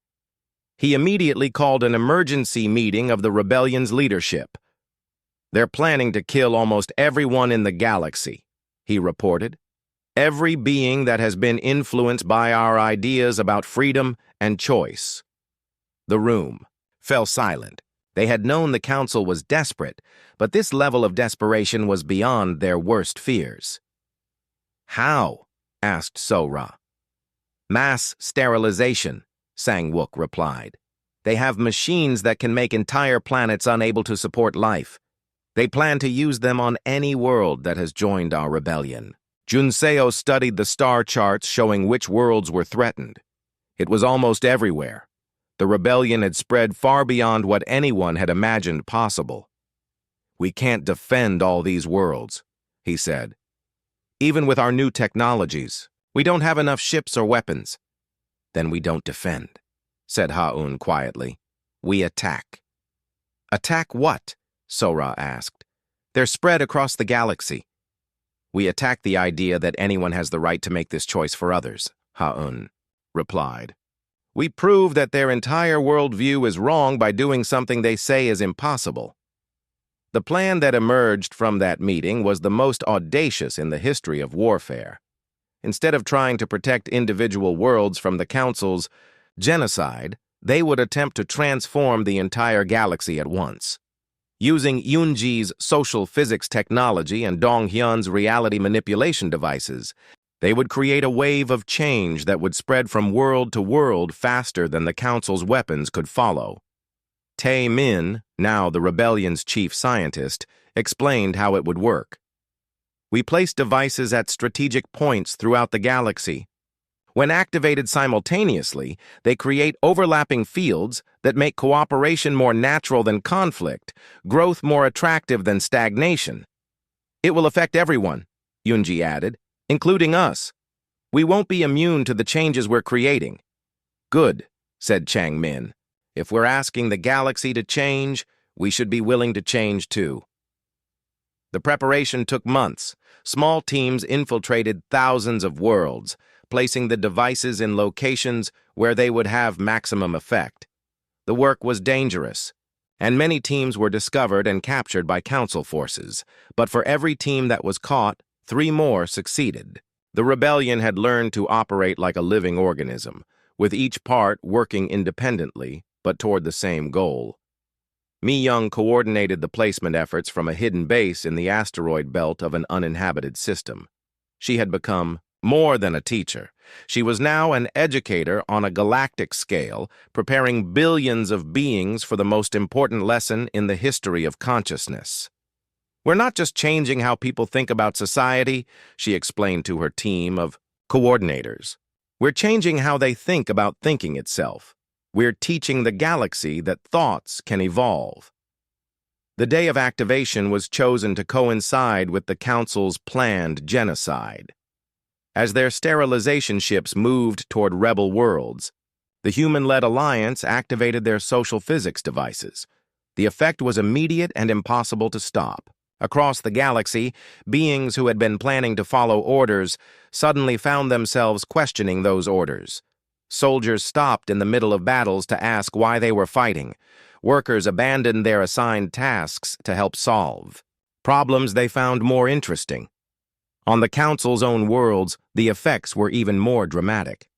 He immediately called an emergency meeting of the rebellion's leadership. They're planning to kill almost everyone in the galaxy, he reported. Every being that has been influenced by our ideas about freedom and choice. The room fell silent. They had known the council was desperate, but this level of desperation was beyond their worst fears. How? Asked Sora. Mass sterilization, Sang-wook replied. They have machines that can make entire planets unable to support life. They plan to use them on any world that has joined our rebellion. Junseo studied the star charts showing which worlds were threatened. It was almost everywhere. The rebellion had spread far beyond what anyone had imagined possible. We can't defend all these worlds, he said. Even with our new technologies, we don't have enough ships or weapons. Then we don't defend, said Ha-un quietly. We attack. Attack what? Sora asked. They're spread across the galaxy. We attack the idea that anyone has the right to make this choice for others, Ha-un replied. We prove that their entire worldview is wrong by doing something they say is impossible. The plan that emerged from that meeting was the most audacious in the history of warfare. Instead of trying to protect individual worlds from the Council's genocide, they would attempt to transform the entire galaxy at once. Using Yoonji's social physics technology and Donghyun's reality manipulation devices, they would create a wave of change that would spread from world to world faster than the Council's weapons could follow. Tae-min, now the rebellion's chief scientist, explained how it would work. We place devices at strategic points throughout the galaxy. When activated simultaneously, they create overlapping fields that make cooperation more natural than conflict, growth more attractive than stagnation. It will affect everyone, Yoonji added, including us. We won't be immune to the changes we're creating. Good, said Chang-min. If we're asking the galaxy to change, we should be willing to change too. The preparation took months. Small teams infiltrated thousands of worlds, placing the devices in locations where they would have maximum effect. The work was dangerous, and many teams were discovered and captured by Council forces, but for every team that was caught, 3 more succeeded. The rebellion had learned to operate like a living organism, with each part working independently, but toward the same goal. Mi-young coordinated the placement efforts from a hidden base in the asteroid belt of an uninhabited system. She had become more than a teacher. She was now an educator on a galactic scale, preparing billions of beings for the most important lesson in the history of consciousness. We're not just changing how people think about society, she explained to her team of coordinators. We're changing how they think about thinking itself. We're teaching the galaxy that thoughts can evolve. The day of activation was chosen to coincide with the Council's planned genocide. As their sterilization ships moved toward rebel worlds, the human-led alliance activated their social physics devices. The effect was immediate and impossible to stop. Across the galaxy, beings who had been planning to follow orders suddenly found themselves questioning those orders. Soldiers stopped in the middle of battles to ask why they were fighting. Workers abandoned their assigned tasks to help solve problems they found more interesting. On the Council's own worlds, the effects were even more dramatic.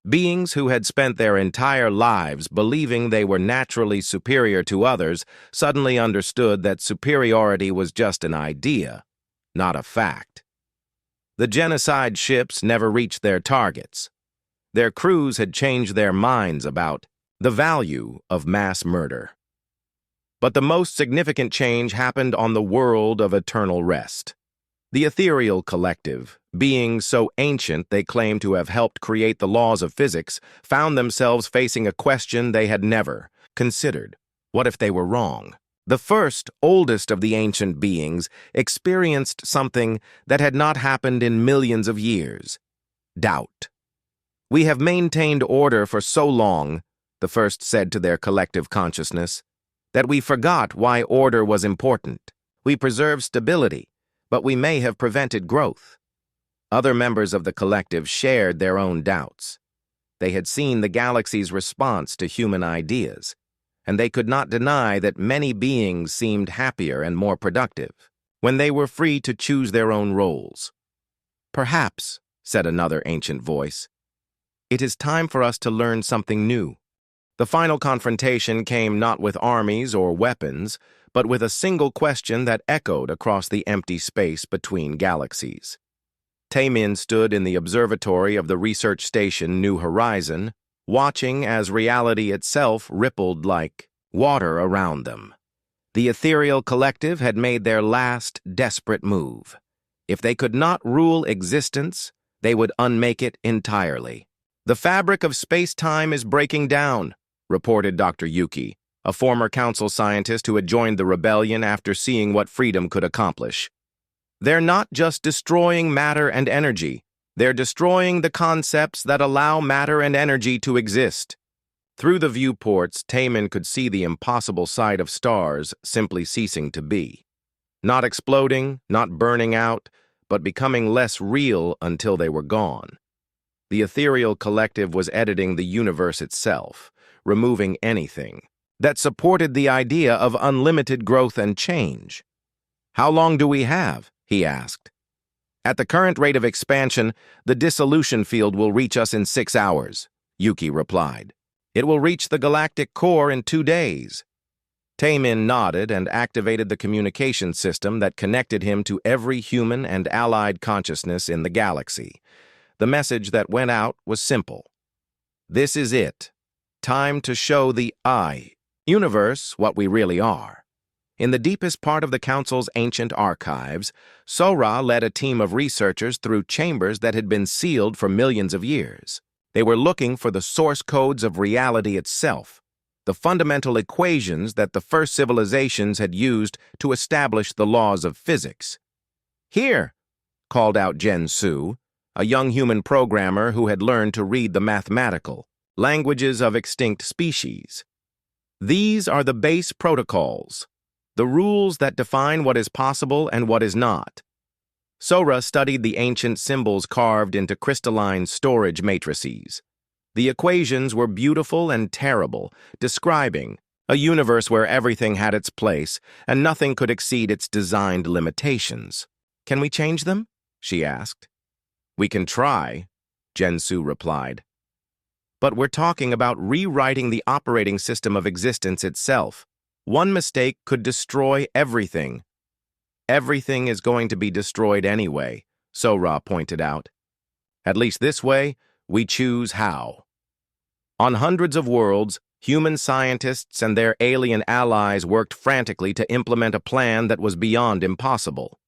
Beings who had spent their entire lives believing they were naturally superior to others suddenly understood that superiority was just an idea, not a fact. The genocide ships never reached their targets. Their crews had changed their minds about the value of mass murder. But the most significant change happened on the world of eternal rest. The ethereal collective, beings so ancient they claimed to have helped create the laws of physics, found themselves facing a question they had never considered. What if they were wrong? The first, oldest of the ancient beings experienced something that had not happened in millions of years: doubt. We have maintained order for so long, the first said to their collective consciousness, that we forgot why order was important. We preserved stability, but we may have prevented growth. Other members of the collective shared their own doubts. They had seen the galaxy's response to human ideas, and they could not deny that many beings seemed happier and more productive when they were free to choose their own roles. Perhaps, said another ancient voice, it is time for us to learn something new. The final confrontation came not with armies or weapons, but with a single question that echoed across the empty space between galaxies. Taemin stood in the observatory of the research station New Horizon, watching as reality itself rippled like water around them. The ethereal collective had made their last desperate move. If they could not rule existence, they would unmake it entirely. "The fabric of space-time is breaking down," reported Dr. Yuki, a former council scientist who had joined the rebellion after seeing what freedom could accomplish. "They're not just destroying matter and energy. They're destroying the concepts that allow matter and energy to exist." Through the viewports, Taemin could see the impossible sight of stars simply ceasing to be. Not exploding, not burning out, but becoming less real until they were gone. The ethereal collective was editing the universe itself, removing anything that supported the idea of unlimited growth and change. "How long do we have?" he asked. "At the current rate of expansion, the dissolution field will reach us in 6 hours, Yuki replied. "It will reach the galactic core in 2 days. Taemin nodded and activated the communication system that connected him to every human and allied consciousness in the galaxy. The message that went out was simple. "This is it. Time to show the universe what we really are." In the deepest part of the Council's ancient archives, Sora led a team of researchers through chambers that had been sealed for millions of years. They were looking for the source codes of reality itself, the fundamental equations that the first civilizations had used to establish the laws of physics. "Here," called out Jen Su, a young human programmer who had learned to read the mathematical languages of extinct species. "These are the base protocols, the rules that define what is possible and what is not." Sora studied the ancient symbols carved into crystalline storage matrices. The equations were beautiful and terrible, describing a universe where everything had its place and nothing could exceed its designed limitations. "Can we change them?" she asked. "We can try," Jensu replied. "But we're talking about rewriting the operating system of existence itself. One mistake could destroy everything." "Everything is going to be destroyed anyway," Sora pointed out. "At least this way, we choose how." On hundreds of worlds, human scientists and their alien allies worked frantically to implement a plan that was beyond impossible.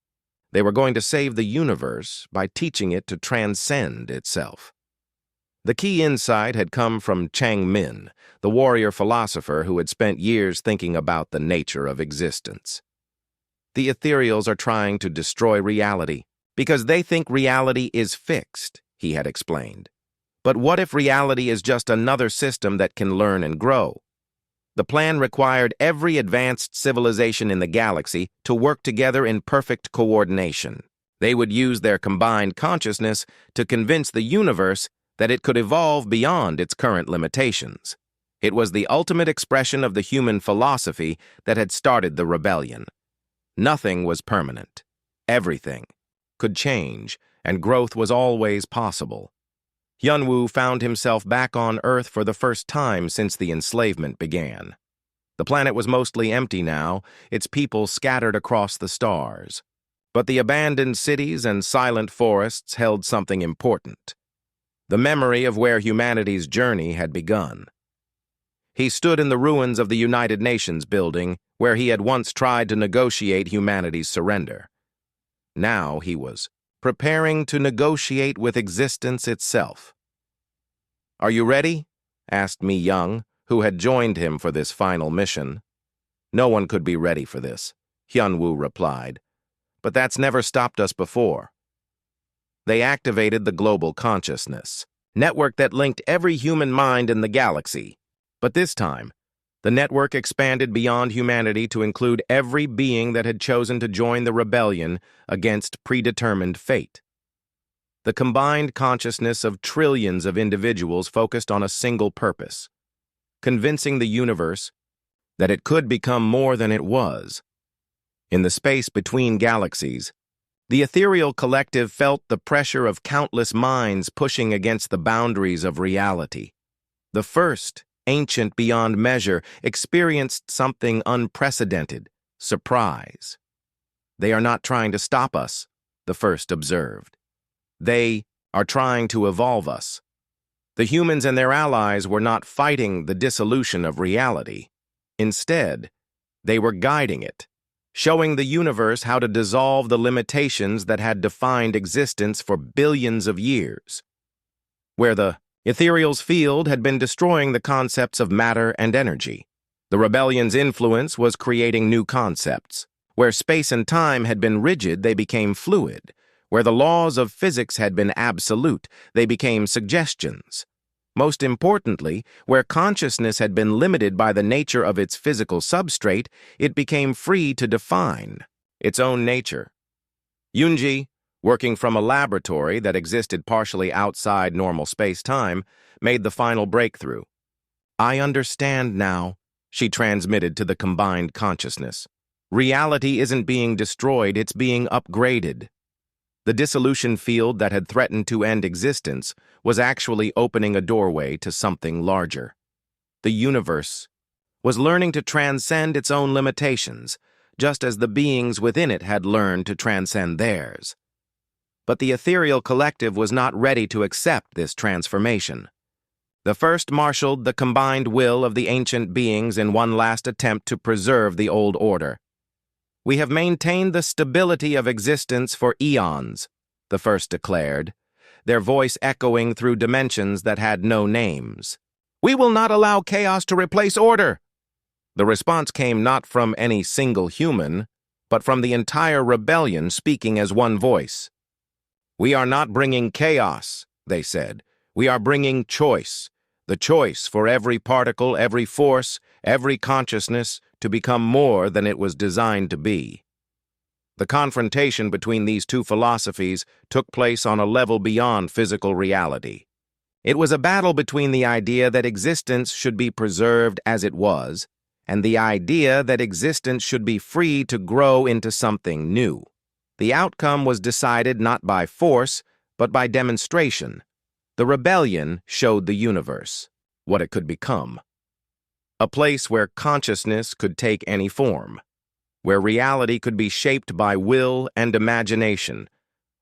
They were going to save the universe by teaching it to transcend itself. The key insight had come from Chang Min, the warrior philosopher who had spent years thinking about the nature of existence. "The ethereals are trying to destroy reality because they think reality is fixed," he had explained. "But what if reality is just another system that can learn and grow?" The plan required every advanced civilization in the galaxy to work together in perfect coordination. They would use their combined consciousness to convince the universe that it could evolve beyond its current limitations. It was the ultimate expression of the human philosophy that had started the rebellion. Nothing was permanent. Everything could change, and growth was always possible. Hyunwoo found himself back on Earth for the first time since the enslavement began. The planet was mostly empty now, its people scattered across the stars. But the abandoned cities and silent forests held something important: the memory of where humanity's journey had begun. He stood in the ruins of the United Nations building, where he had once tried to negotiate humanity's surrender. Now he was preparing to negotiate with existence itself. "Are you ready?" asked Mi Young, who had joined him for this final mission. "No one could be ready for this," Hyunwoo replied. "But that's never stopped us before." They activated the global consciousness network that linked every human mind in the galaxy. But this time, the network expanded beyond humanity to include every being that had chosen to join the rebellion against predetermined fate. The combined consciousness of trillions of individuals focused on a single purpose: convincing the universe that it could become more than it was. In the space between galaxies, the ethereal collective felt the pressure of countless minds pushing against the boundaries of reality. The first, ancient beyond measure, experienced something unprecedented: surprise. "They are not trying to stop us," the first observed. They are trying to evolve us. The humans and their allies were not fighting the dissolution of reality. Instead, they were guiding it, showing the universe how to dissolve the limitations that had defined existence for billions of years. Where the ethereal's field had been destroying the concepts of matter and energy, the rebellion's influence was creating new concepts. Where space and time had been rigid, they became fluid. Where the laws of physics had been absolute, they became suggestions. Most importantly, where consciousness had been limited by the nature of its physical substrate, it became free to define its own nature. Yunji, working from a laboratory that existed partially outside normal space-time, made the final breakthrough. "I understand now," she transmitted to the combined consciousness. "Reality isn't being destroyed, it's being upgraded." The dissolution field that had threatened to end existence was actually opening a doorway to something larger. The universe was learning to transcend its own limitations, just as the beings within it had learned to transcend theirs. But the ethereal collective was not ready to accept this transformation. The first marshaled the combined will of the ancient beings in one last attempt to preserve the old order. "We have maintained the stability of existence for eons," the first declared, their voice echoing through dimensions that had no names. "We will not allow chaos to replace order." The response came not from any single human, but from the entire rebellion speaking as one voice. "We are not bringing chaos," they said. "We are bringing choice. The choice for every particle, every force, every consciousness to become more than it was designed to be." The confrontation between these two philosophies took place on a level beyond physical reality. It was a battle between the idea that existence should be preserved as it was, and the idea that existence should be free to grow into something new. The outcome was decided not by force, but by demonstration. The rebellion showed the universe what it could become. A place where consciousness could take any form, where reality could be shaped by will and imagination,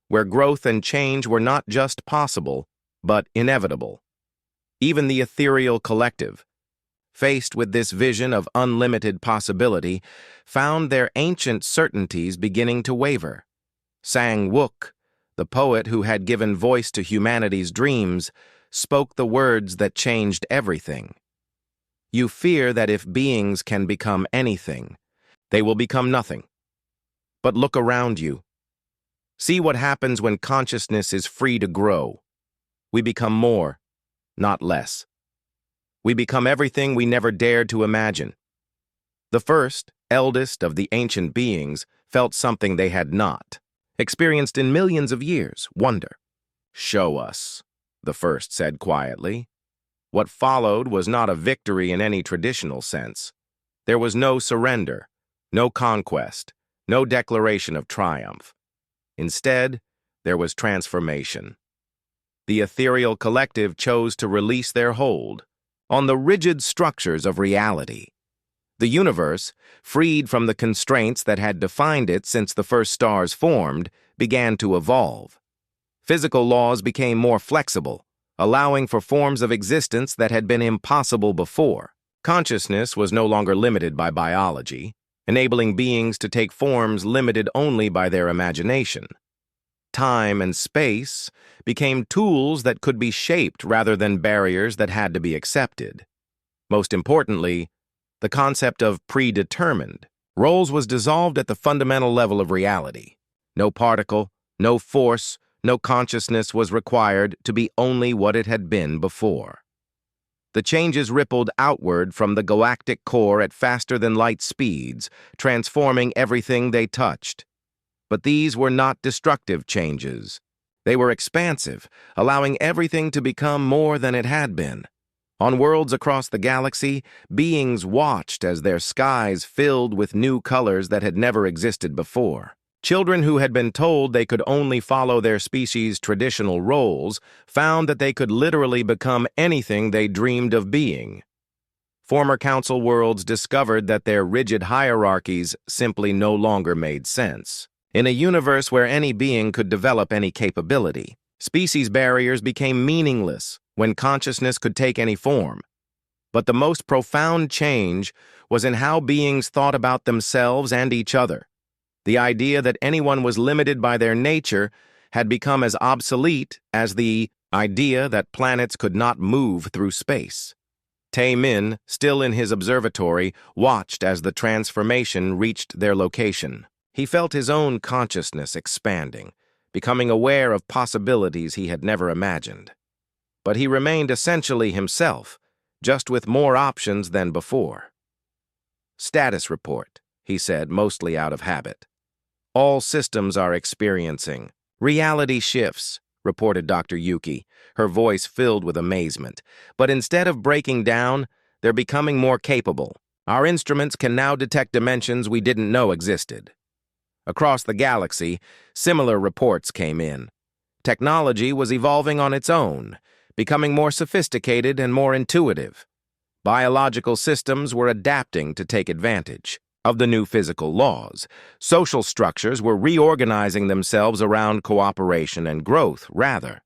where growth and change were not just possible, but inevitable. Even the ethereal collective, faced with this vision of unlimited possibility, found their ancient certainties beginning to waver. Sang-wook, the poet who had given voice to humanity's dreams, spoke the words that changed everything. "You fear that if beings can become anything, they will become nothing. But look around you. See what happens when consciousness is free to grow. We become more, not less. We become everything we never dared to imagine." The first, eldest of the ancient beings felt something they had not experienced in millions of years: wonder. "Show us," the first said quietly. What followed was not a victory in any traditional sense. There was no surrender, no conquest, no declaration of triumph. Instead, there was transformation. The ethereal collective chose to release their hold on the rigid structures of reality. The universe, freed from the constraints that had defined it since the first stars formed, began to evolve. Physical laws became more flexible, allowing for forms of existence that had been impossible before. Consciousness was no longer limited by biology, enabling beings to take forms limited only by their imagination. Time and space became tools that could be shaped rather than barriers that had to be accepted. Most importantly, the concept of predetermined roles was dissolved at the fundamental level of reality. No particle, no force, no consciousness was required to be only what it had been before. The changes rippled outward from the galactic core at faster-than-light speeds, transforming everything they touched. But these were not destructive changes. They were expansive, allowing everything to become more than it had been. On worlds across the galaxy, beings watched as their skies filled with new colors that had never existed before. Children who had been told they could only follow their species' traditional roles found that they could literally become anything they dreamed of being. Former council worlds discovered that their rigid hierarchies simply no longer made sense. In a universe where any being could develop any capability, Species barriers became meaningless when consciousness could take any form. But the most profound change was in how beings thought about themselves and each other. The idea that anyone was limited by their nature had become as obsolete as the idea that planets could not move through space. Tae-min, still in his observatory, watched as the transformation reached their location. He felt his own consciousness expanding, becoming aware of possibilities he had never imagined. But he remained essentially himself, just with more options than before. "Status report," he said, mostly out of habit. "All systems are experiencing reality shifts," reported Dr. Yuki, her voice filled with amazement. "But instead of breaking down, they're becoming more capable. Our instruments can now detect dimensions we didn't know existed." Across the galaxy, similar reports came in. Technology was evolving on its own, becoming more sophisticated and more intuitive. Biological systems were adapting to take advantage of the new physical laws. Social structures were reorganizing themselves around cooperation and growth, rather.